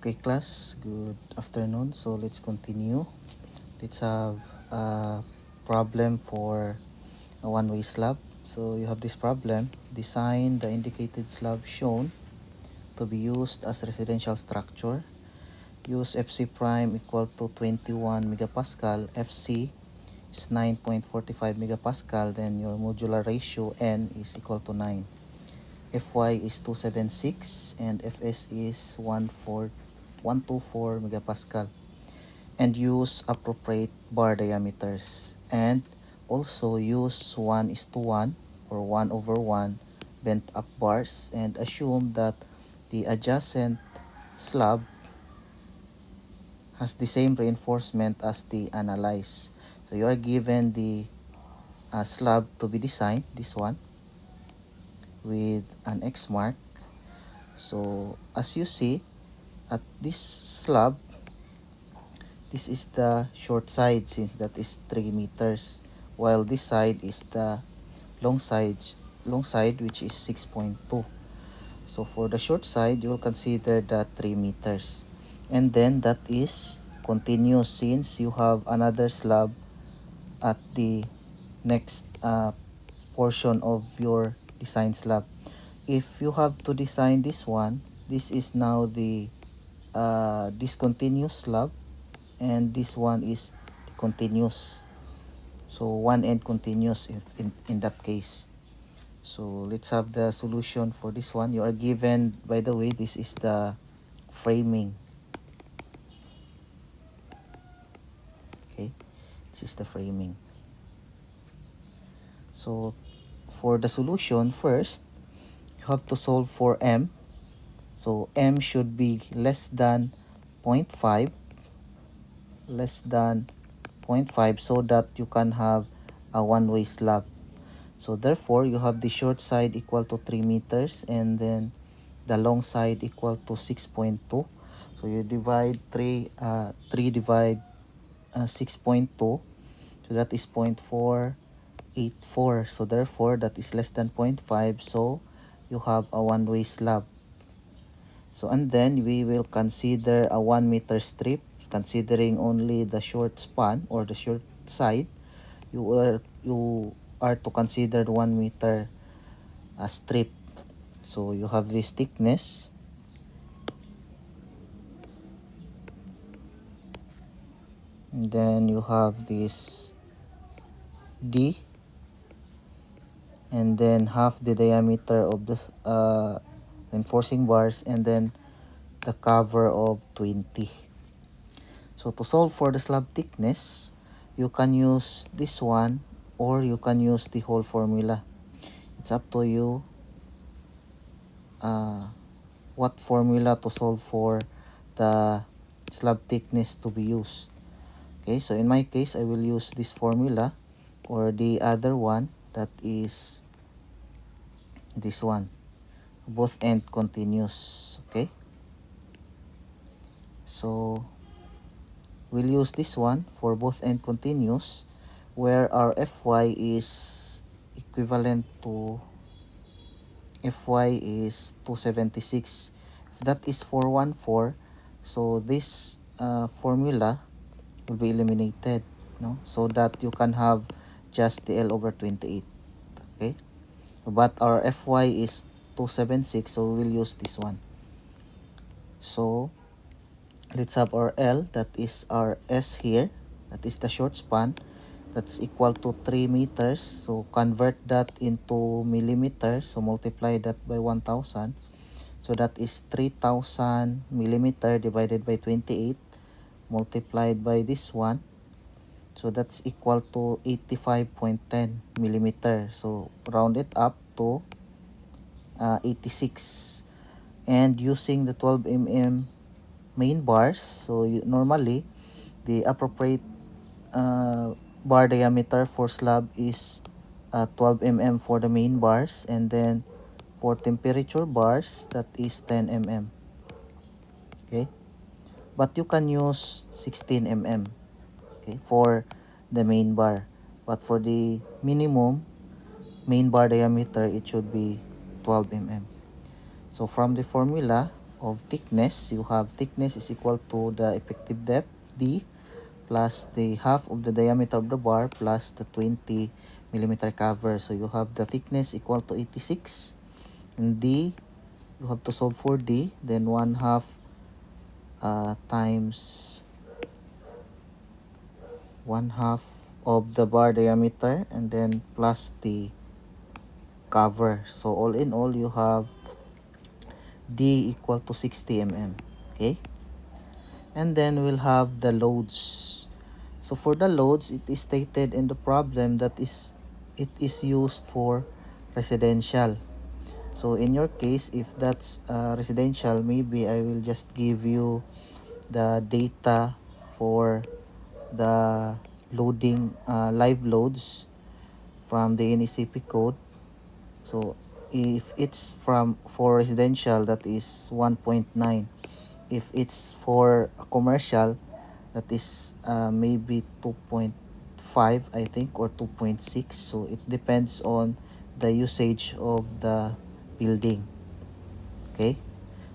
Okay class, good afternoon. So let's continue. Let's have a problem for a one-way slab. So you have this problem. Design the indicated slab shown to be used as residential structure. Use FC prime equal to 21 megapascal. FC is 9.45 megapascal. Then your modular ratio N is equal to 9. Fy is 276 and Fs is 124 megapascal, and use appropriate bar diameters, and also use 1:1 or 1/1 bent up bars, and assume that the adjacent slab has the same reinforcement as the analyzed. So you are given the slab to be designed, this one, with an X mark. So as you see, at this slab, this is the short side since that is 3 meters, while this side is the long side which is 6.2. So for the short side, you will consider the 3 meters, and then that is continuous since you have another slab at the next portion of your design slab. If you have to design this one, this is now the discontinuous slab, and this one is continuous. So one end continuous if in that case. So let's have the solution for this one. You are given, by the way, this is the framing. Okay, this is the framing. So for the solution, first you have to solve for M. So M should be less than 0.5, so that you can have a one-way slab. So therefore, you have the short side equal to 3 meters, and then the long side equal to 6.2. So you divide 3 divide 6.2, so that is 0.484. So therefore, that is less than 0.5, so you have a one-way slab. So and then we will consider a 1 meter strip, considering only the short span or the short side. You are to consider 1 meter strip. So you have this thickness, and then you have this D, and then half the diameter of the reinforcing bars, and then the cover of 20. So to solve for the slab thickness, you can use this one or you can use the whole formula. It's up to you what formula to solve for the slab thickness to be used. Okay, so in my case, I will use this formula, or the other one, that is this one, both end continuous. Okay, so we'll use this one for both end continuous, where our Fy is equivalent to Fy is 276. If that is 414, so this formula will be eliminated, no? So that you can have just the L over 28. Okay, but our Fy is 276, so we'll use this one. So let's have our L, that is our S here, that is the short span, that's equal to 3 meters. So convert that into millimeters, so multiply that by 1000. So that is 3000 millimeter divided by 28 multiplied by this one. So that's equal to 85.10 millimeter. So round it up to 86. And using the 12 mm main bars, so normally the appropriate bar diameter for slab is 12 mm for the main bars, and then for temperature bars, that is 10 mm. Okay, but you can use 16 mm, okay, for the main bar, but for the minimum main bar diameter, it should be 12 mm. So from the formula of thickness, you have thickness is equal to the effective depth, D, plus the half of the diameter of the bar plus the 20 millimeter cover. So you have the thickness equal to 86, and D, you have to solve for D, then 1/2 times 1/2 of the bar diameter, and then plus the cover. So all in all, you have D equal to 60 mm. Okay, and then we'll have the loads. So for the loads, it is stated in the problem that it is used for residential. So in your case, if that's residential, maybe I will just give you the data for the loading live loads from the NECP code. So if it's for residential, that is 1.9. If it's for a commercial, that is maybe 2.5, I think, or 2.6. So it depends on the usage of the building. Okay,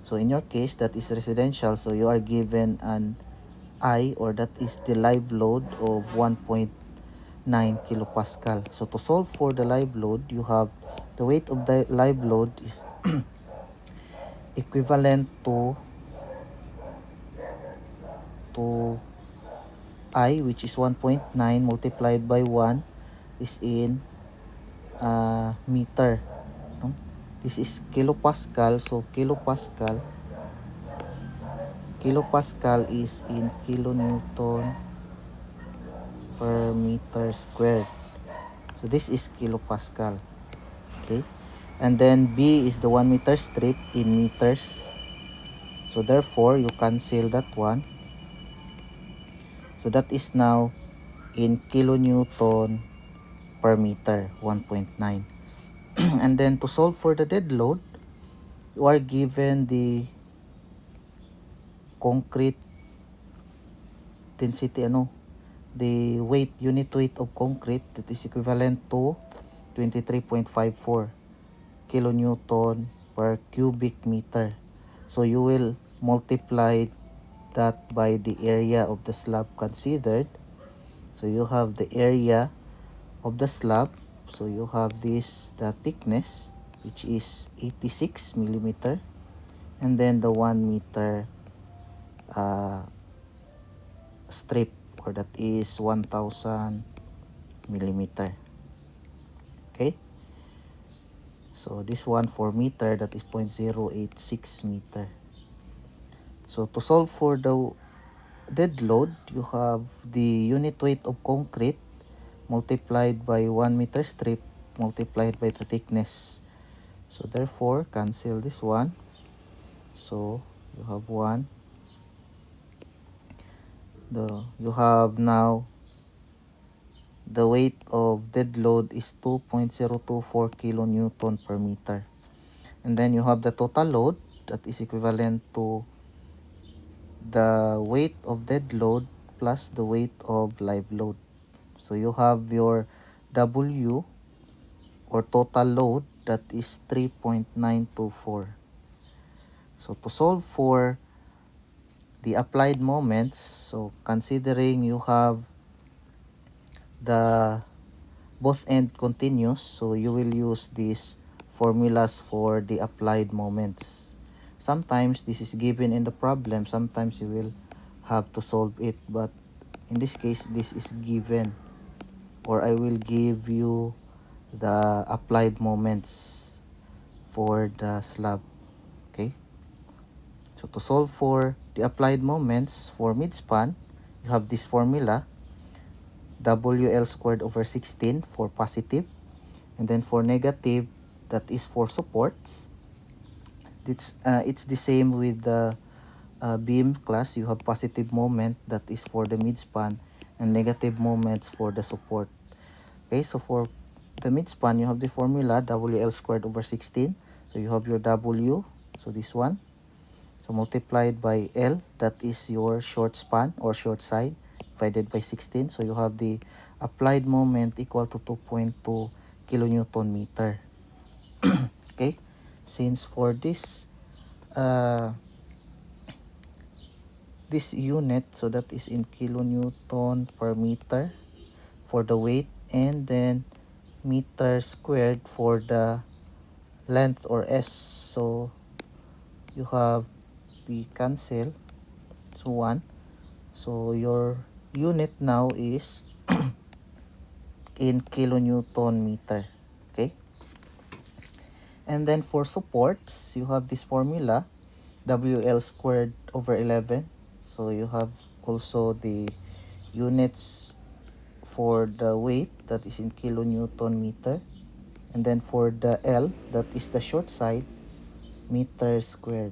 so in your case, that is residential, so you are given an I, or that is the live load of 1.9 kilopascal. So to solve for the live load, you have the weight of the live load is equivalent to I, which is 1.9 multiplied by 1 is in meter, no? This is kilopascal, so kilopascal is in kilonewton per meter squared. So this is kilopascal. Okay, and then B is the 1 meter strip in meters, so therefore you cancel that one. So that is now in kilonewton per meter, 1.9. And then to solve for the dead load, you are given the concrete density, the unit weight of concrete, that is equivalent to 23.54 kilonewton per cubic meter. So you will multiply that by the area of the slab considered. So you have the area of the slab, so you have this, the thickness, which is 86 millimeter, and then the 1 meter strip, or that is 1000 millimeter. Okay, so this one for meter, that is 0.086 meter. So to solve for the dead load, you have the unit weight of concrete multiplied by 1 meter strip multiplied by the thickness. So therefore, cancel this one. So you have 1. You have now the weight of dead load is 2.024 kilonewton per meter. And then you have the total load, that is equivalent to the weight of dead load plus the weight of live load. So you have your W, or total load, that is 3.924. So to solve for the applied moments, so considering you have the both end continuous, so you will use these formulas for the applied moments. Sometimes this is given in the problem, sometimes you will have to solve it, but in this case this is given, or I will give you the applied moments for the slab. Okay, so to solve for the applied moments for midspan, you have this formula, WL squared over 16 for positive, and then for negative, that is for supports. It's the same with the beam class. You have positive moment, that is for the midspan, and negative moments for the support. Okay, so for the midspan, you have the formula WL squared over 16. So you have your W, so this one, so multiplied by L, that is your short span or short side, divided by 16. So you have the applied moment equal to 2.2 kilonewton meter. Okay, since for this this unit, so that is in kilonewton per meter for the weight, and then meter squared for the length or S. So you have the cancel, so 1. So your unit now is in kilonewton meter. Okay, and then for supports, you have this formula, WL squared over 11. So you have also the units for the weight, that is in kilonewton meter, and then for the L, that is the short side, meter squared.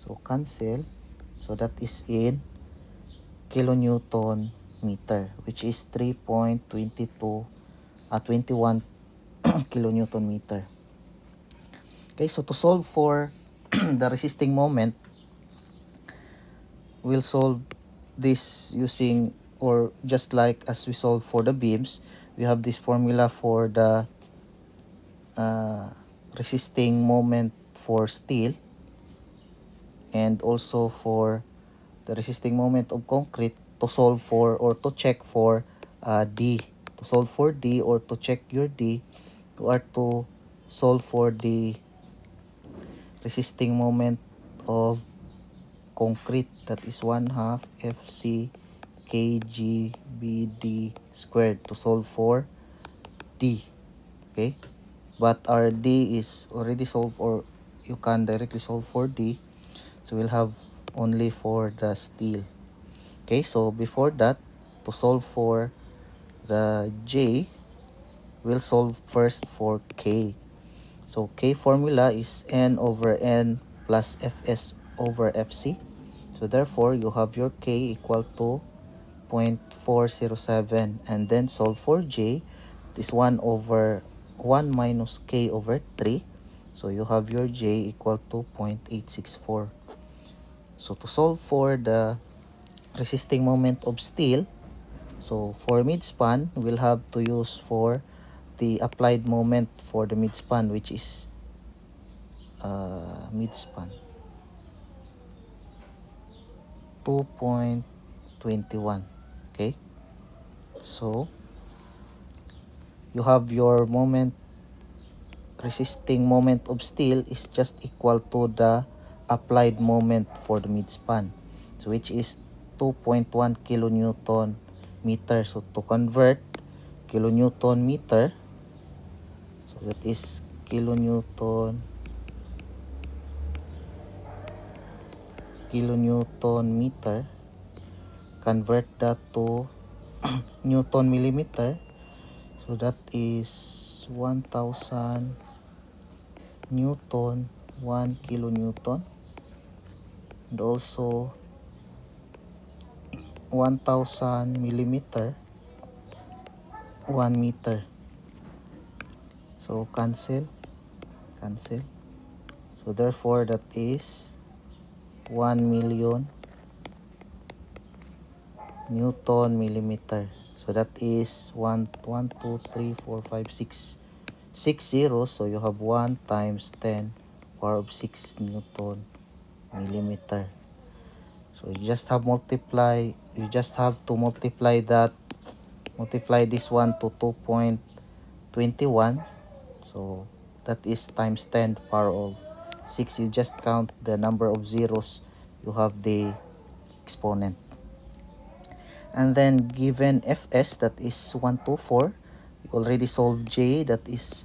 So cancel, so that is in kilonewton meter, which is 21 kilonewton meter. Okay, so to solve for the resisting moment, we'll solve this using, or just like as we solve for the beams, we have this formula for the resisting moment for steel, and also for the resisting moment of concrete, to solve for or to check for D. To solve for D or to check your D, you are to solve for the resisting moment of concrete, that is 1/2 FC kg/BD squared, to solve for D. Okay, but our D is already solved, or you can directly solve for D, so we'll have only for the steel. Okay, so before that, to solve for the J, we'll solve first for K. So K formula is N over N plus Fs over Fc. So therefore, you have your K equal to 0.407, and then solve for J. This 1 over 1 minus K over 3. So you have your J equal to 0.864. So to solve for the resisting moment of steel, so for midspan, we'll have to use for the applied moment for the midspan, which is midspan 2.21. Okay, so you have your resisting moment of steel is just equal to the applied moment for the midspan, so which is 2.1 kilonewton meter. So to convert kilonewton meter, so that is kilonewton meter, convert that to newton millimeter, so that is 1000 newton 1 kilonewton, and also 1000 millimeter 1 meter. So cancel. So therefore, that is 1 million newton millimeter. So that is 1 2 3 4 5 6 zeros. So you have 1 times 10 power of 6 newton millimeter. So you just have to multiply this one to 2.21. So that is times 10 to the power of 6. You just count the number of zeros, you have the exponent. And then given Fs, that is 124, you already solved J, that is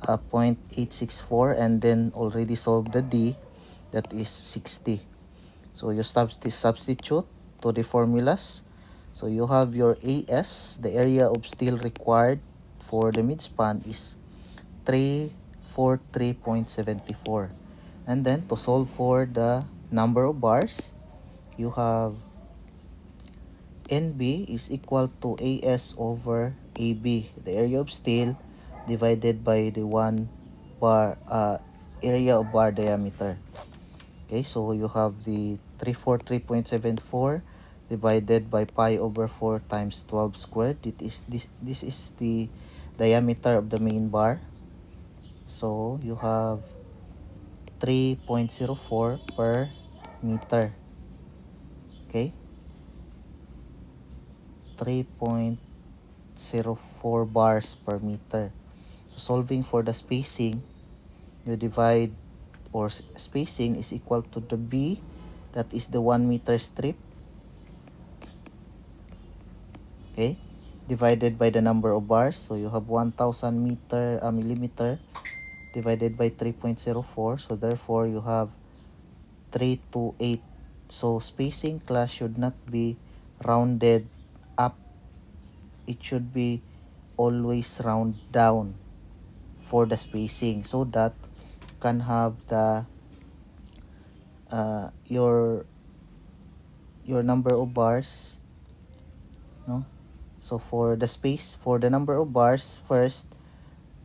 0.864, and then already solved the D, that is 60. So you substitute to the formulas. So you have your AS, the area of steel required for the midspan, is 343.74. And then to solve for the number of bars, you have NB is equal to AS over AB, the area of steel, divided by the area of bar diameter. Okay, so you have the 343.74 divided by pi over 4 times 12 squared. This is the diameter of the main bar. So you have 3.04 per meter. Okay, 3.04 bars per meter. So solving for the spacing, you divide, or spacing is equal to the B, that is the 1 meter strip, okay, divided by the number of bars. So you have 1000 millimeter divided by 3.04. So therefore you have 328. So spacing, class, should not be rounded up. It should be always round down for the spacing, so that can have the your number of bars, no? So for the number of bars, first,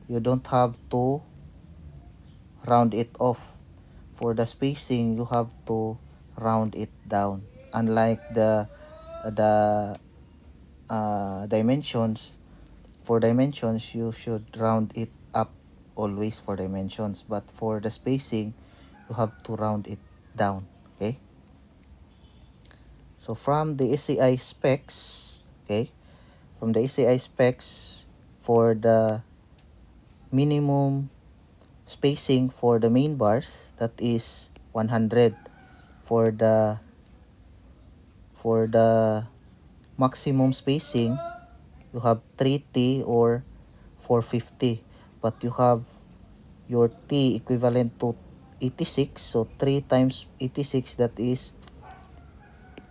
you don't have to round it off. For the spacing, you have to round it down. Unlike the dimensions, for dimensions, you should round it up always for dimensions. But for the spacing, you have to round it down. Okay? So from the SCI specs, okay, from the SCI specs, for the minimum spacing for the main bars, that is 100. For the maximum spacing, you have 3T or 450, but you have your T equivalent to 86, so 3 times 86, that is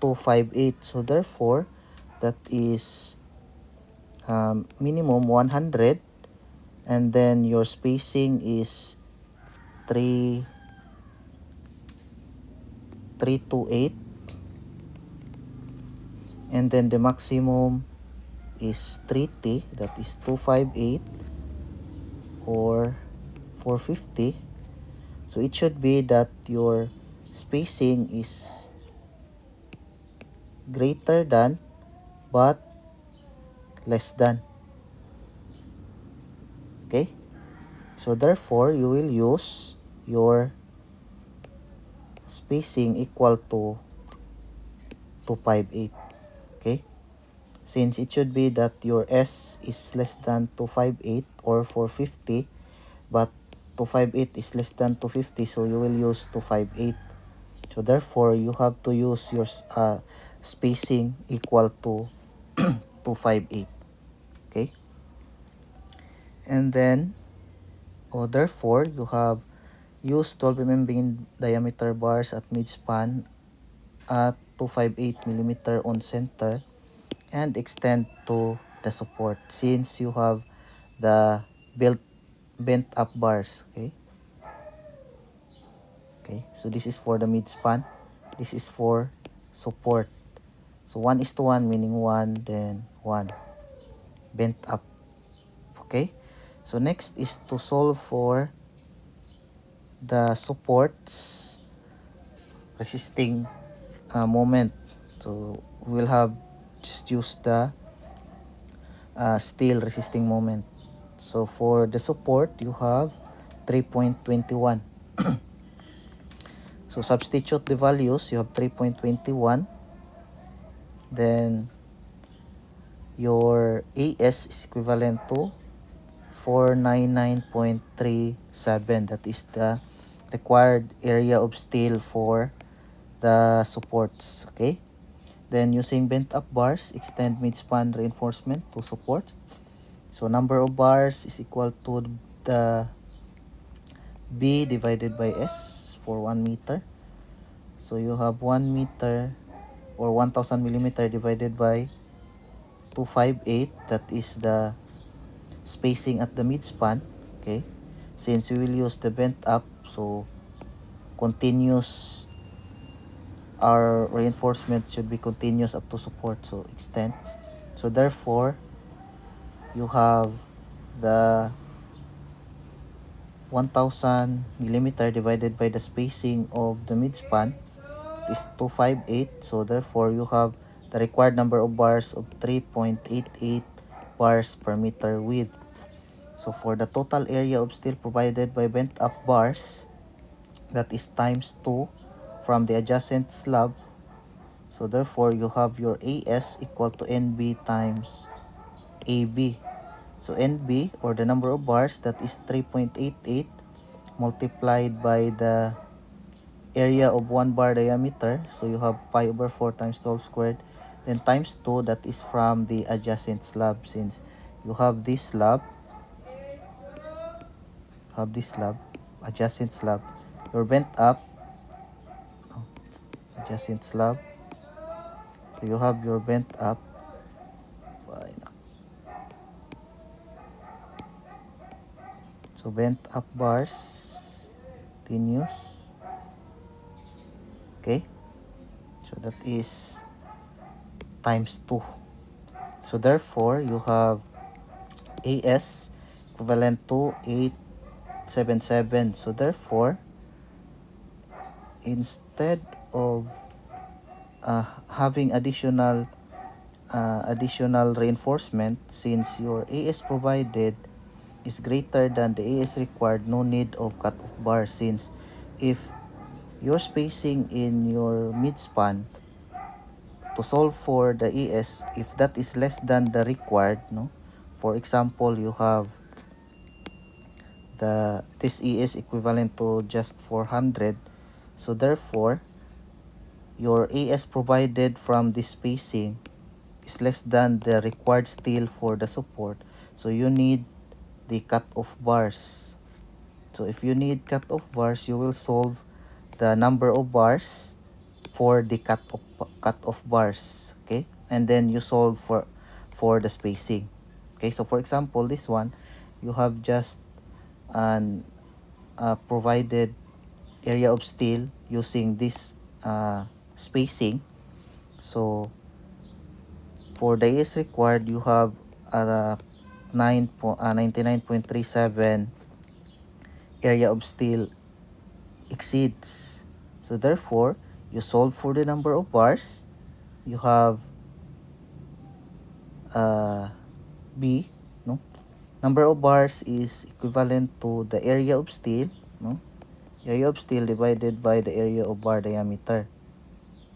258. So therefore, that is minimum 100, and then your spacing is 328, and then the maximum is 3T, that is 258 or 450. So it should be that your spacing is greater than but less than. Okay? So therefore, you will use your spacing equal to 258. Okay? Since it should be that your S is less than 258 or 450, but 258 is less than 250, so you will use 258. So therefore, you have to use your spacing equal to 258. Okay? And then, therefore, you have used 12 mm beam diameter bars at midspan at 258 millimeter on center, and extend to the support since you have the bent up bars. Okay, so this is for the midspan, this is for support. So 1:1, meaning 1, then 1 bent up. Okay, so next is to solve for the supports resisting moment. So we'll have just use the steel resisting moment. So for the support, you have 3.21. So substitute the values. You have 3.21. Then your AS is equivalent to 499.37. That is the required area of steel for the supports. Okay. Then using bent up bars, extend midspan reinforcement to support. So number of bars is equal to the B divided by S for 1 meter. So you have 1 meter or 1000 millimeter divided by 258. That is the spacing at the midspan. Okay. Since we will use the bent up, so continuous, our reinforcement should be continuous up to support. So extend. So therefore, you have the 1000 millimeter divided by the spacing of the midspan is 258. So therefore, you have the required number of bars of 3.88 bars per meter width. So for the total area of steel provided by bent up bars, that is times 2 from the adjacent slab. So therefore, you have your AS equal to NB times AB. So NB, or the number of bars, that is 3.88 multiplied by the area of 1 bar diameter. So you have pi over 4 times 12 squared. Then times 2, that is from the adjacent slab. Since you have this slab, adjacent slab, you're bent up, adjacent slab. So you have your bent up. So bent up bars, continuous. Okay, so that is times 2. So therefore, you have AS equivalent to 877. So therefore, instead of having additional reinforcement, since your AS provided is greater than the AS required, no need of cut-off bar, since if your spacing in your midspan to solve for the AS, if that is less than the required, no, for example, you have this AS equivalent to just 400, so therefore your AS provided from this spacing is less than the required steel for the support, so you need the cut-off bars. So if you need cut-off bars, you will solve the number of bars for the cut-off bars, okay, and then you solve for the spacing. Okay, so for example, this one, you have just an provided area of steel using this spacing. So for the AS required, you have 99.37 area of steel exceeds. So therefore, you solve for the number of bars. You have B, no? Number of bars is equivalent to the area of steel, no? Area of steel divided by the area of bar diameter.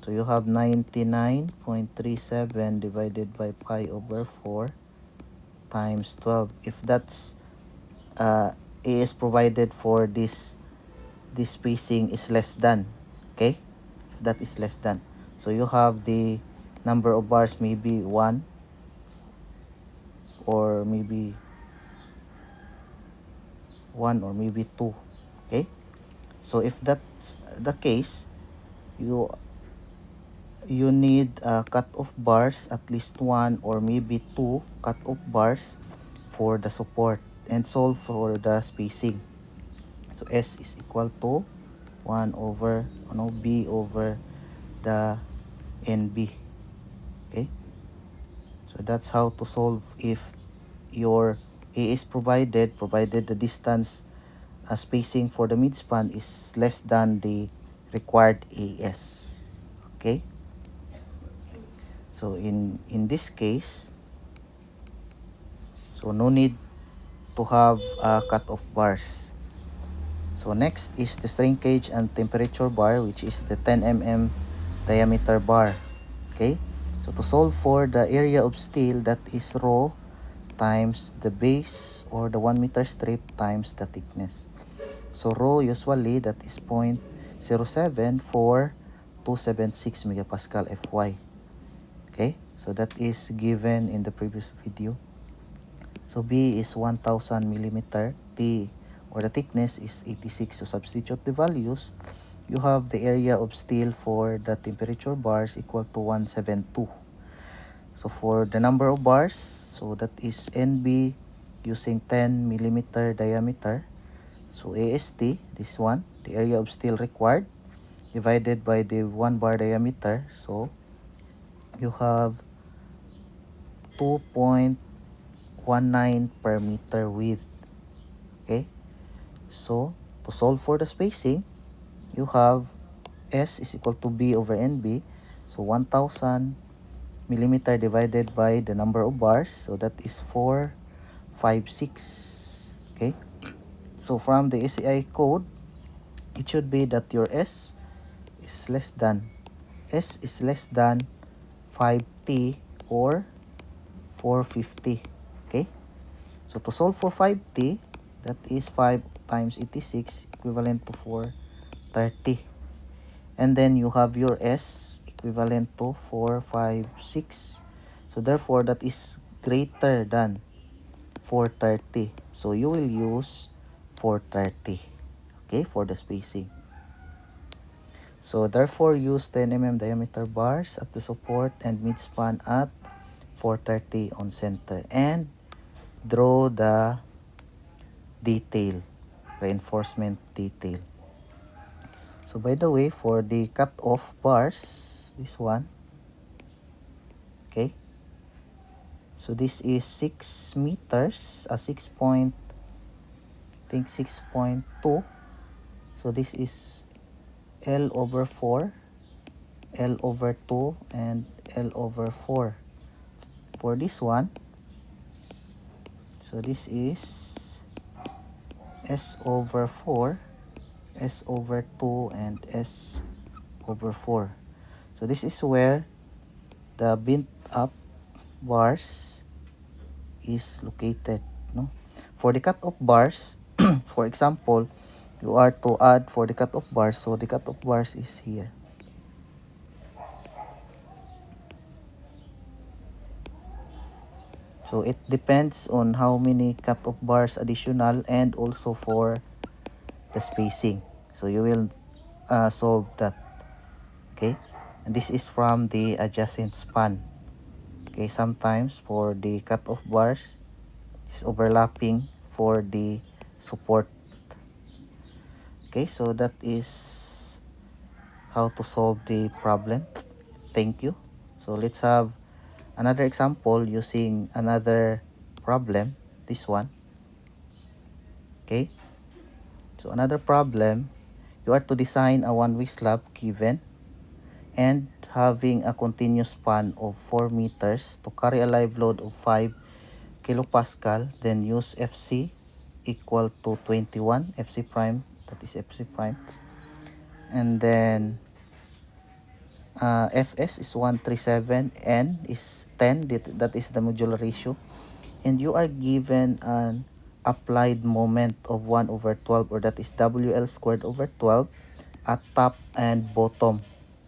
So you have 99.37 divided by pi over 4 times 12. If that's A is provided for this spacing is less than, okay, if that is less than, so you have the number of bars maybe 1 or maybe 2, okay. So if that's the case, you need cut-off bars, at least 1 or maybe 2 cut-off bars for the support, and solve for the spacing. So S is equal to 1 over B over the NB. Okay, so that's how to solve if your A is provided the distance spacing for the midspan is less than the required AS. Okay, so in this case, so no need to have cut-off bars. So next is the strain gauge and temperature bar, which is the 10 mm diameter bar. Okay, so to solve for the area of steel, that is rho times the base or the 1 meter strip times the thickness. So rho usually that is 0.074276 megapascal Fy. Okay, so that is given in the previous video. So B is 1000 millimeter, T or the thickness is 86. So substitute the values. You have the area of steel for the temperature bars equal to 172. So for the number of bars, so that is NB using 10 millimeter diameter. So AST, this one, the area of steel required, divided by the 1 bar diameter. So you have 2.19 per meter width. Okay, so to solve for the spacing, you have S is equal to B over NB. So 1000 millimeter divided by the number of bars, so that is 456. Okay, so from the SAI code, it should be that your S is less than S is less than 5T or 450. Okay? So to solve for 5T, that is 5 times 86 equivalent to 430. And then you have your S equivalent to 456. So therefore, that is greater than 430. So you will use 430, okay, for the spacing. So therefore, use 10 mm diameter bars at the support and midspan at 430 on center. And draw the detail, reinforcement detail. So by the way, for the cut-off bars, this one, okay, so this is 6 meters, 6 point, I think 6.2. So this is L over 4, L over 2, and L over 4. For this one, so this is S over 4, S over 2, and S over 4. So this is where the bent up bars is located, no? For the cut-off bars, for example, you are to add for the cut-off bars, so the cut-off bars is here. So it depends on how many cut-off bars additional and also for the spacing. So you will solve that, okay? And this is from the adjacent span. Okay, sometimes for the cut-off bars is overlapping for the support. Okay, so that is how to solve the problem. Thank you. So let's have another example using another problem, this one. Okay, so another problem, you are to design a one-way slab given and having a continuous span of 4 meters to carry a live load of 5 kilopascal, then use FC equal to 21, FC prime, that is FC prime, and then Fs is 137, N is 10, that is the modular ratio, and you are given an applied moment of 1 over 12, or that is WL squared over 12 at top and bottom.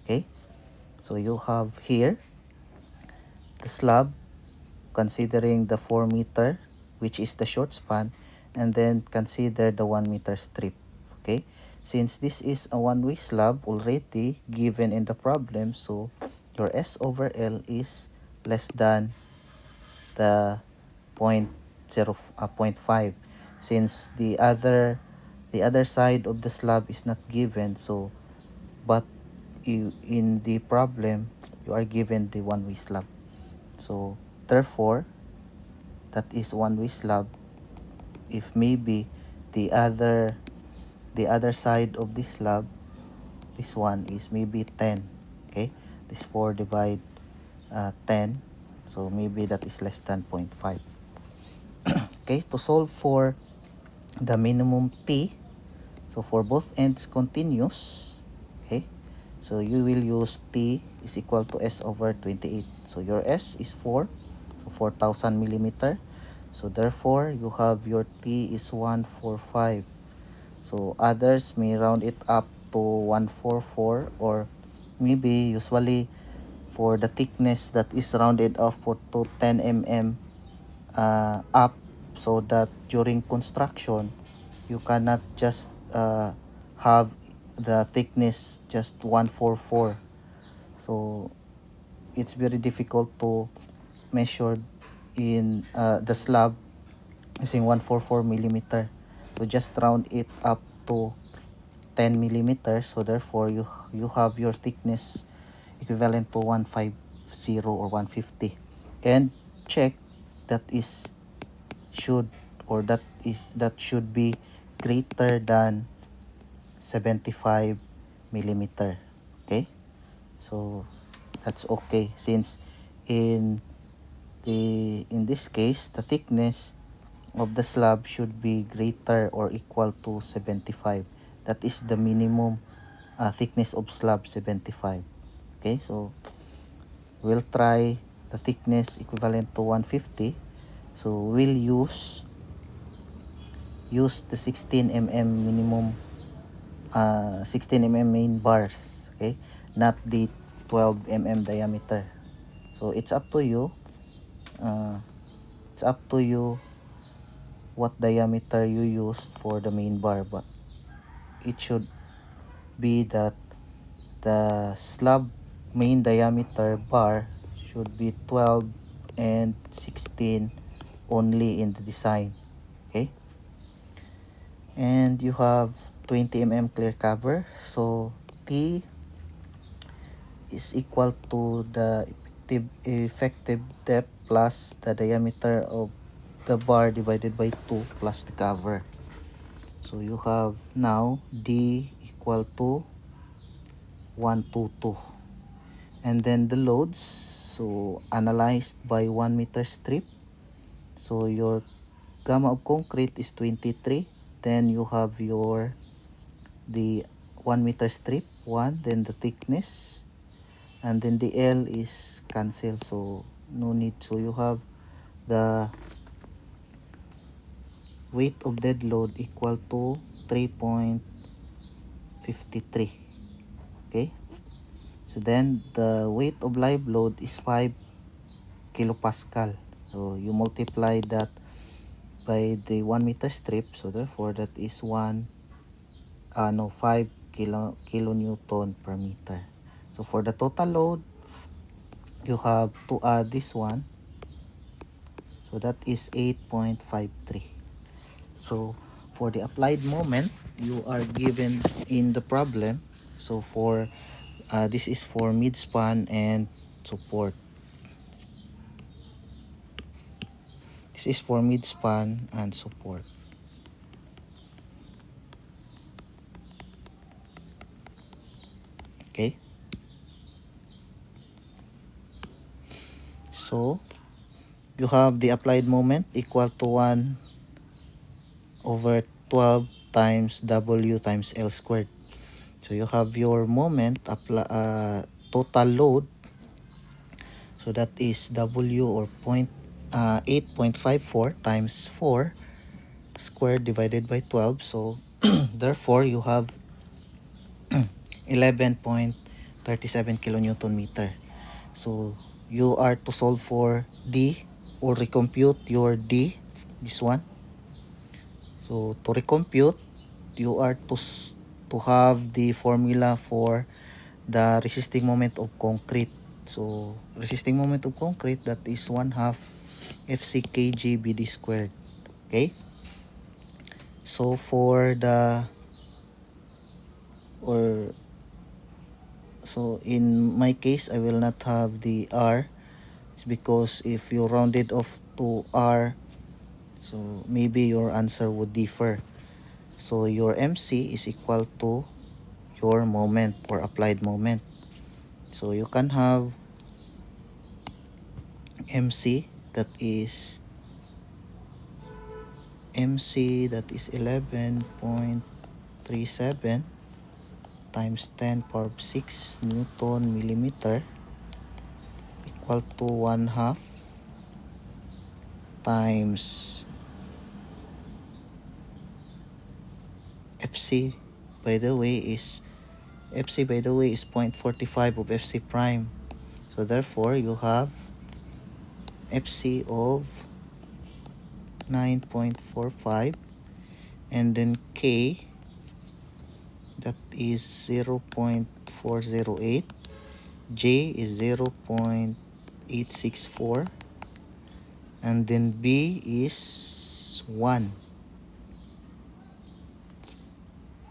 Okay, so you have here the slab considering the 4 meter, which is the short span, and then consider the 1 meter strip. Okay, since this is a one-way slab already given in the problem, so your S over L is less than the 0.5, since the other side of the slab is not given. So but in the problem you are given the one-way slab, so therefore that is one-way slab. If maybe the other side of this slab, this one is maybe 10, okay, this 4 divide 10, so maybe that is less than 0.5. Okay, to solve for the minimum T, so for both ends continuous, okay, so you will use T is equal to S over 28. So your S is 4, so 4,000 millimeter. So therefore, you have your T is 145. So others may round it up to 144, or maybe usually for the thickness that is rounded off for to 10 mm up, so that during construction you cannot just have the thickness just 144. So it's very difficult to measure in the slab using 144 millimeter. So just round it up to 10 millimeters. So therefore you have your thickness equivalent to 150 or 150, and check that is should, or that should be greater than 75 millimeter. Okay, so that's okay, since in this case the thickness of the slab should be greater or equal to 75. That is the minimum thickness of slab, 75. Okay, so we'll try the thickness equivalent to 150. So we'll use the 16 mm minimum, 16 mm main bars, okay, not the 12 mm diameter. So it's up to you, uh, what diameter you use for the main bar, but it should be that the slab main diameter bar should be 12 and 16 only in the design. Okay, and you have 20 mm clear cover, so T is equal to the effective depth plus the diameter of the bar divided by 2 plus the cover. So you have now D equal to 122. And then the loads, so analyzed by 1 meter strip. So your gamma of concrete is 23. Then you have the 1 meter strip, 1, then the thickness, and then the L is cancel, so no need. So you have the weight of dead load equal to 3.53. Okay, so then the weight of live load is 5 kilopascal. So you multiply that by the 1 meter strip, so therefore that is 5 kilonewton per meter. So for the total load, you have to add this one, so that is 8.53. So for the applied moment, you are given in the problem. So for this is for midspan and support. This is for midspan and support. Okay, so you have the applied moment equal to 1 over 12 times W times L squared. So you have your moment total load, so that is W, or 8.54 times 4 squared divided by 12. So therefore you have 11.37 kilonewton meter. So you are to solve for D, or recompute your D, this one. So to recompute, you are to have the formula for the resisting moment of concrete. So resisting moment of concrete, that is 1/2 FC kg BD squared. Okay, so for the, or so in my case, I will not have the R. It's because if you round it off to R, so maybe your answer would differ. So your MC is equal to your moment, or applied moment. So you can have MC that is 11.37 times 10 power 6 Newton millimeter equal to 1/2 times FC, by the way, is 0.45 of FC prime. So therefore you have FC of 9.45, and then K, that is 0.408, J is 0.864, and then B is 1.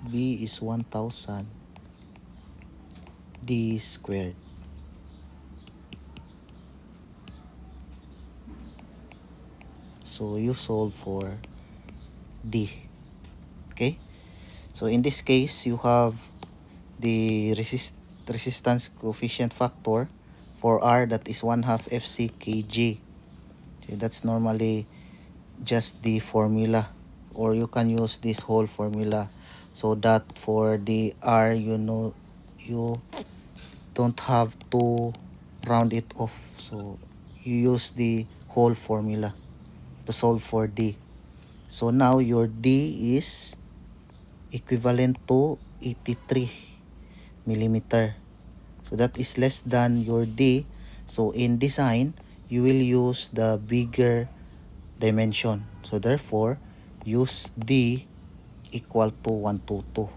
B is 1000 D squared. So you solve for D. Okay, so in this case you have the resistance coefficient factor for R, that is 1/2 FC kg. Okay, that's normally just the formula, or you can use this whole formula, so that for the R, you don't have to round it off. So you use the whole formula to solve for D. So now your D is equivalent to 83 millimeter. So that is less than your D. So in design, you will use the bigger dimension. So therefore, use D equal to 122.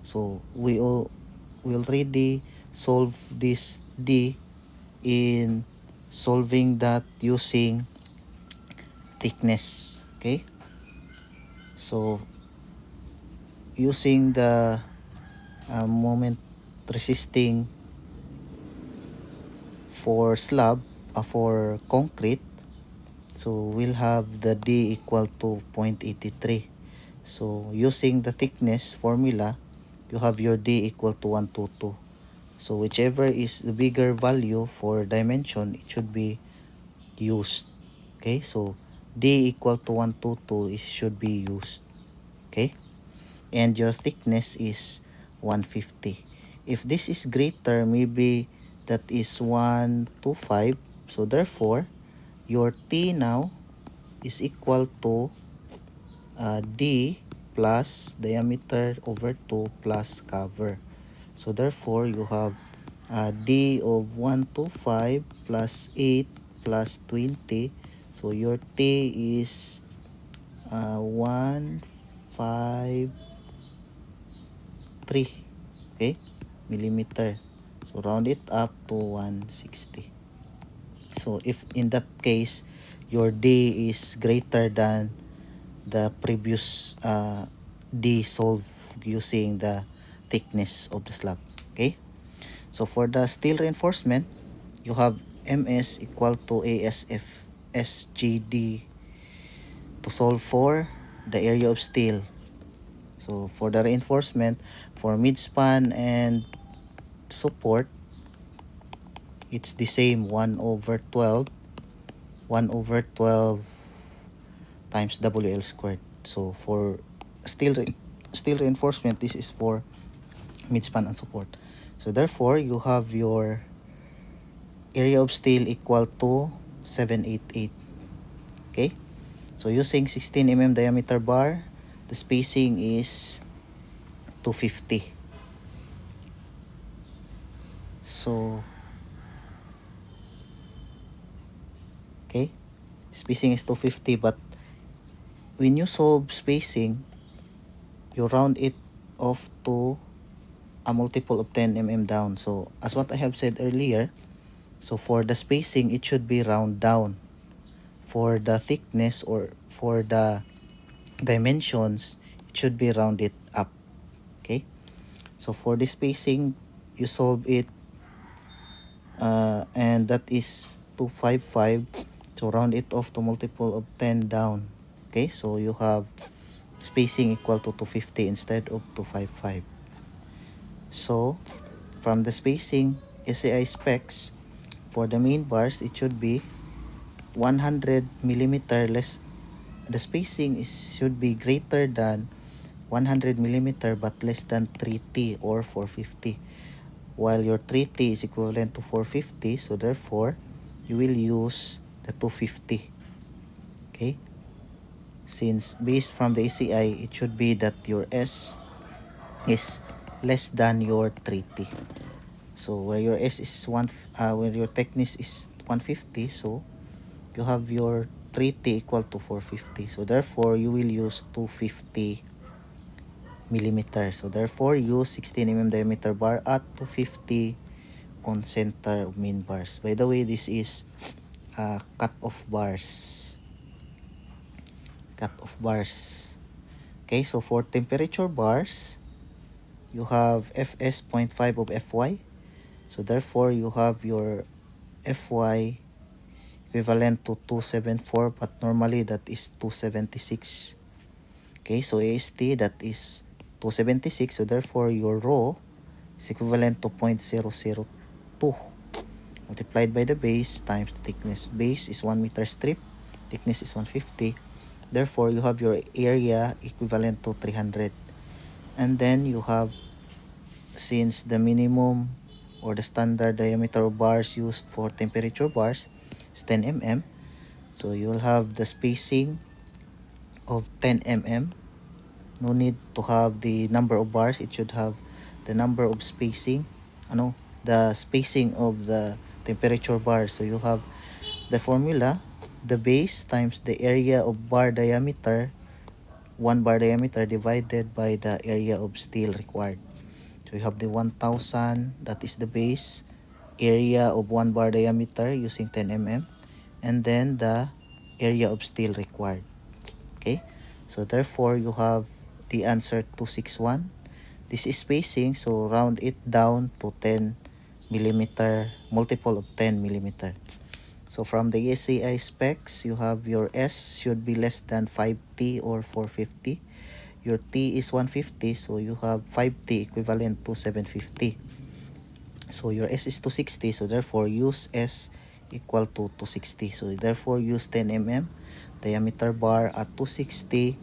So we already solve this D in solving that using thickness. Okay, so using the moment resisting for slab, for concrete, so we'll have the D equal to 0.83. So using the thickness formula, you have your D equal to 122. So whichever is the bigger value for dimension, it should be used. Okay, so D equal to 122 is should be used. Okay, and your thickness is 150. If this is greater, maybe that is 125. So therefore, your T now is equal to D plus diameter over 2 plus cover. So therefore, you have D of 125 plus 8 plus 20. So your T is 153, okay, millimeter. So round it up to 160. So if in that case your D is greater than the previous D solved using the thickness of the slab. Okay, so for the steel reinforcement, you have MS equal to ASF SGD to solve for the area of steel. So for the reinforcement, for midspan and support, it's the same 1 over 12 times WL squared. So for steel reinforcement, this is for midspan and support. So therefore, you have your area of steel equal to 788. Okay, so using 16 mm diameter bar, the spacing is 250. So okay, spacing is 250, but when you solve spacing, you round it off to a multiple of 10 mm down. So as what I have said earlier, so for the spacing, it should be round down. For the thickness or for the dimensions, it should be rounded up. Okay, so for the spacing, you solve it and that is 255. So round it off to multiple of 10 down. Okay, so you have spacing equal to 250 instead of 255. So from the spacing SAI specs, for the main bars, it should be 100 millimeter less. The spacing should be greater than 100 millimeter but less than 3T or 450. While your 3T is equivalent to 450, so therefore, you will use the 250. Okay? Since based from the ACI, it should be that your S is less than your 3T. So where your S is where your thickness is 150, so you have your 3T equal to 450. So therefore, you will use 250 millimeter. So therefore, use 16 mm diameter bar at 250 on center of main bars. By the way, this is cut-off bars. Cut-off bars. Okay, so for temperature bars, you have Fs 0.5 of Fy. So therefore, you have your Fy equivalent to 274, but normally that is 276. Okay, so AST, that is 276. So therefore, your rho is equivalent to 0.002 multiplied by the base times the thickness. Base is 1 meter strip, thickness is 150. Therefore, you have your area equivalent to 300. And then you have, since the minimum or the standard diameter of bars used for temperature bars is 10 mm. So you will have the spacing of 10 mm. No need to have the number of bars, it should have the number of spacing, the spacing of the temperature bars. So you have the formula, the base times the area of bar diameter, 1 bar diameter divided by the area of steel required. So you have the 1000, that is the base, area of 1 bar diameter using 10 mm, and then the area of steel required. Okay, so therefore you have the answer 261. This is spacing, so round it down to 10 millimeter, multiple of 10 millimeter. So from the SAI specs, you have your S should be less than 5T or 450. Your T is 150, so you have 5T equivalent to 750. So your S is 260, so therefore use S equal to 260. So therefore use 10 mm diameter bar at 260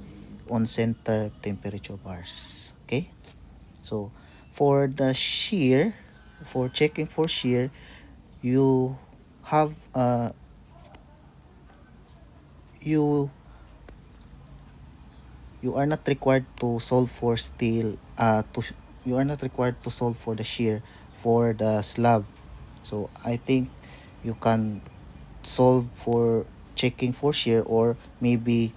on center temperature bars. Okay, so for the shear, for checking for shear, you have you you are not required to solve for steel you are not required to solve for the shear for the slab. So I think you can solve for checking for shear or maybe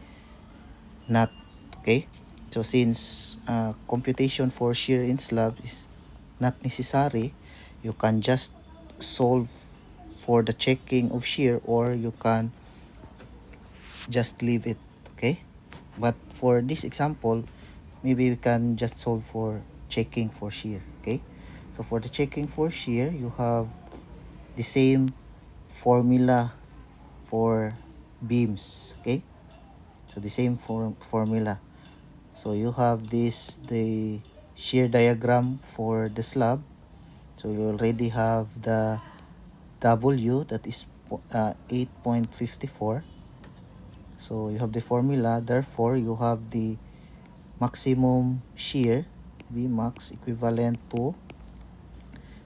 not. Okay, so since computation for shear in slab is not necessary, you can just solve for the checking of shear or you can just leave it. Okay, but for this example, maybe we can just solve for checking for shear. Okay, so for the checking for shear, you have the same formula for beams. Okay, so the same formula. So you have the shear diagram for the slab. So you already have the W, that is 8.54. So you have the formula, therefore you have the maximum shear, V max, equivalent to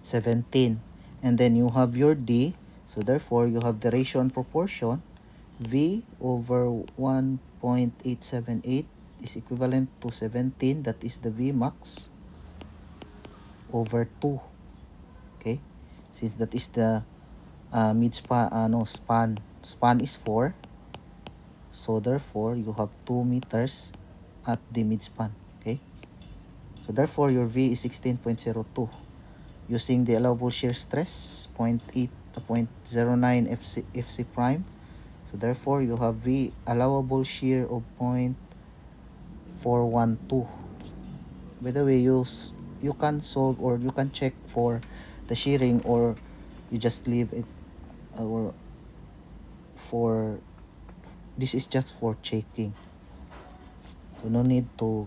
17. And then you have your D, so therefore you have the ratio and proportion, V over 1.878 is equivalent to 17, that is the V max, over 2. Okay, since that is the midspan, span is 4, so therefore you have 2 meters at the midspan. Okay, so therefore your V is 16.02. Using the allowable shear stress 0.8 to 0.09 FC prime, so therefore you have V allowable shear of 0.412. By the way, you can solve or you can check for the shearing, or you just leave it, or for this is just for checking, so no need to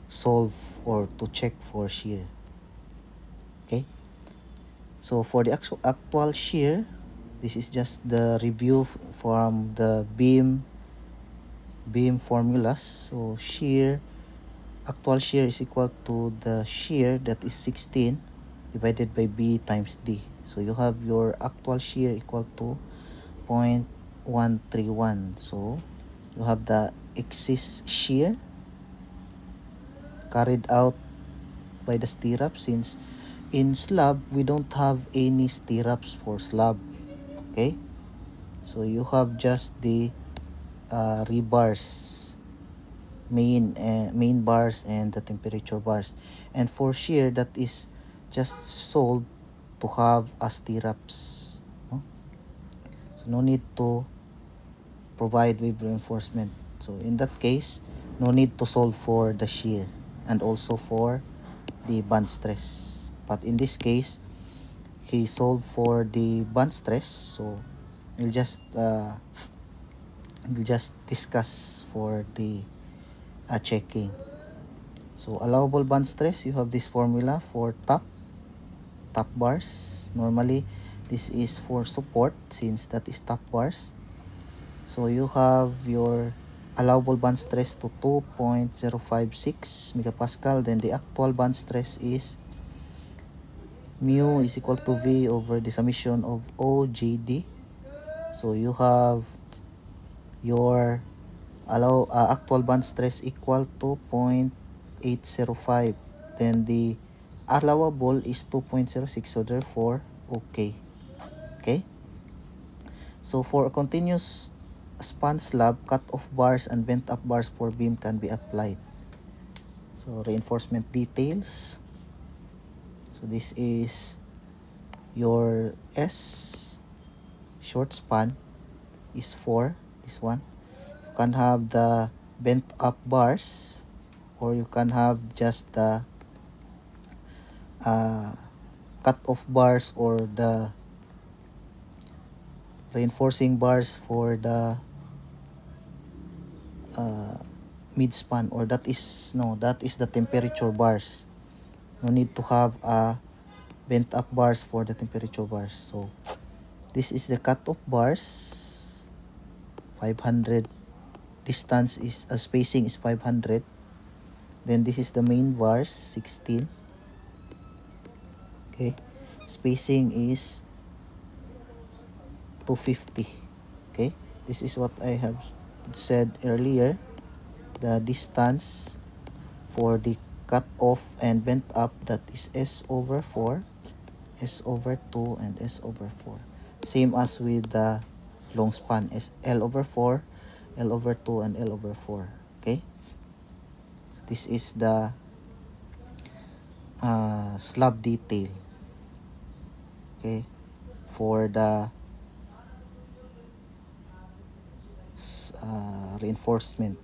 solve or to check for shear. Okay, so for the actual shear, this is just the review from the beam formulas. So actual shear is equal to the shear, that is 16 divided by B times D. So you have your actual shear equal to 0.131. So you have the excess shear carried out by the stirrup, since in slab we don't have any stirrups for slab. Okay, so you have just the rebars, main bars and the temperature bars. And for shear, that is just sold to have as stirrups, no? So no need to provide with reinforcement. So in that case, no need to solve for the shear and also for the band stress. But in this case, he solved for the band stress, so we'll just discuss for the checking. So allowable band stress, you have this formula for top bars. Normally this is for support, since that is top bars. So you have your allowable band stress to 2.056 megapascal. Then the actual band stress is mu is equal to V over the summation of OGD. So you have your actual band stress equal to 0.805. Then the allowable is 2.06, so therefore okay. Okay, so for a continuous span slab, cut-off bars and bent-up bars for beam can be applied. So reinforcement details. So this is your S short span is 4, this one. You can have the bent up bars, or you can have just the cut off bars or the reinforcing bars for the midspan, or that is the temperature bars. No need to have bent up bars for the temperature bars. So this is the cut off bars, 500. Distance is spacing is 500. Then this is the main bars, 16. Okay, spacing is 250. Okay, this is what I have said earlier. The distance for the cut off and bent up, that is S over 4, S over 2, and S over 4. Same as with the long span, is L over 4, L over 2, and L over 4. Okay, so this is the slab detail. Okay, for the reinforcement.